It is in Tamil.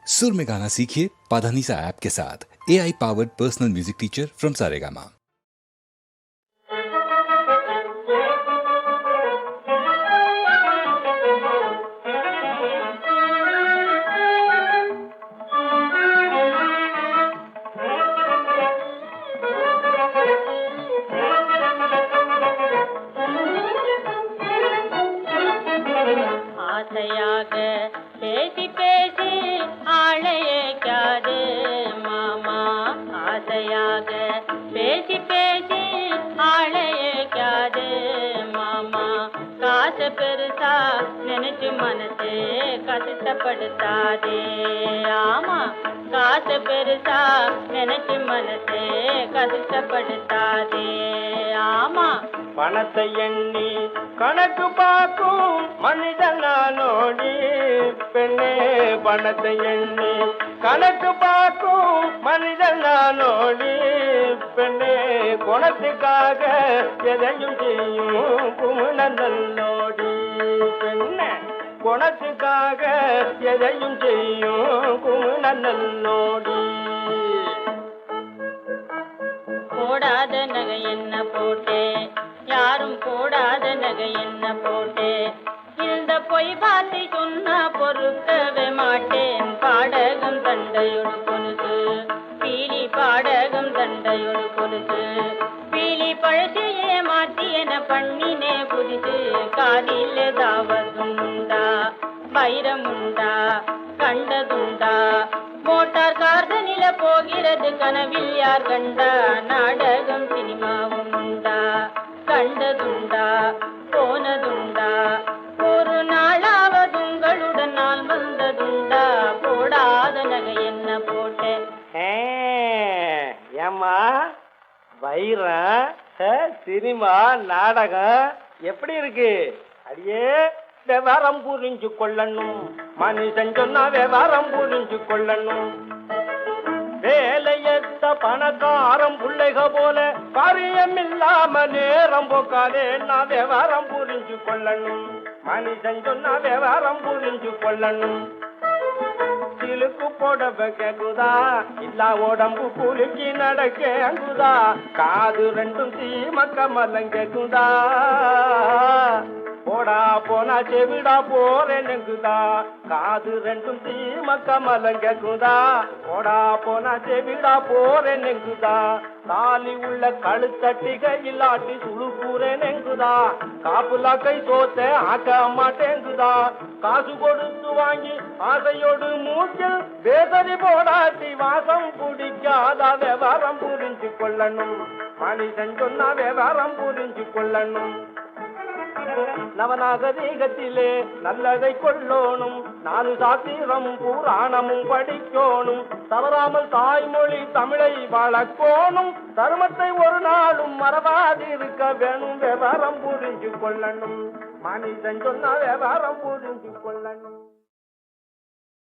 सुर में गाना सीखिए पाधानीसा ऐप के साथ। AI powered personal music teacher from Saregama. ஆசையாக பேசி பேசி ஆளையக்காது மாமா, ஆசையாக பேசி பேசி ஆளையக்காது மாமா, காசு பெருசா நினைச்சு மனசு கஷ்டப்படுத்தாதே. ஆமா, காசு பெருசா நினைச்சு மனசு கஷ்டப்படுத்தாதே. ஆமா, பணத்தை எண்ணி கணக்கு பார்க்கும் மனிதனானோடி பெண்ணே, பணத்தை எண்ணி கணக்கு பார்க்கும் மனிதனானோடி பெண்ணே, குணத்துக்காக எதையும் செய்யும் குமணந்தல்லோடி பெண்ணே, குணத்துக்காக எதையும் செய்யும் குமணந்தல்லோடி. போடாத நகை என்ன போட்டே, யாரும் போடாத நகை என்ன போட்டே, இந்த பொய் வார்த்தை சொன்னா பொறுக்கவே மாட்டேன். பாடகம் தண்டையொரு கொலுசு, பீலி பாடகம் தண்டையொரு கொலுசு, பீலி பழசையே மாற்றி என பண்ணினே புதிது. காதில் ஏதாவதுண்டா, வைரமுண்டா, கண்டதுண்டா, மோட்டார் கார்தனில போகிறது கனவில் யார் கண்டா. நாடகம் சினிமாவும் உண்டா, கண்டதுண்டா, போனதுண்டா, ஒரு நாளாவது உங்களுடன் நான் வந்ததுண்டா. போடாத நகை என்ன போட்டேன். ஏம்மா, வைரம் சினிமா நாடகம் எப்படி இருக்கு? அடியே, விவரம் புரிஞ்சு கொள்ளணும், மனுஷன் சொன்னா விவரம் புரிஞ்சு கொள்ளணும். வேலையத்த பணக்காரம் பிள்ளைக போல காரியம் இல்லாம நேரம் போக்காதே. நான் விவரம் புரிஞ்சு கொள்ளணும், மனுஷன் சொன்னா விவரம் புரிஞ்சு கொள்ளணும். சிலுக்கு போடவ கேக்குதா, இல்லா உடம்பு குலுக்கி நடக்கேங்குதா, காது ரெண்டும் தீமக்க மல்லம் கேக்குதா. போடா போனா செவிடா போறேனுங்குதா, காது ரெண்டும் தீமக்க மல்லம் கேக்குதா. போடா போனா செவிடா போறேனுங்குதா, தாலி உள்ள கழுத்தட்டிக இல்லாட்டி சுழுக்கூறேனுங்குதா. காப்புலா கை சோத்த ஆக்க மாட்டேங்குதா, காசு கொடுத்து வாங்கி ஆசையோடு மூக்கில் வேதனை போடாட்டி வாசம் பிடிக்காத. விவரம் புரிஞ்சு கொள்ளணும், மனுஷன் சொன்னா விவரம் புரிஞ்சு கொள்ளணும். நவநாகரீகத்திலே நல்லதை கொள்ளோனும், நாலு சாத்திரம் புராணமும் படிக்கோணும். தவறாமல் தாய்மொழி தமிழை வளர்க்கோணும், தர்மத்தை ஒரு நாளும் மறவாதிருக்க வேணும். விவரம் புரிஞ்சு கொள்ளணும், மனிதன் சொன்னா விவரம் புரிஞ்சு கொள்ளணும்.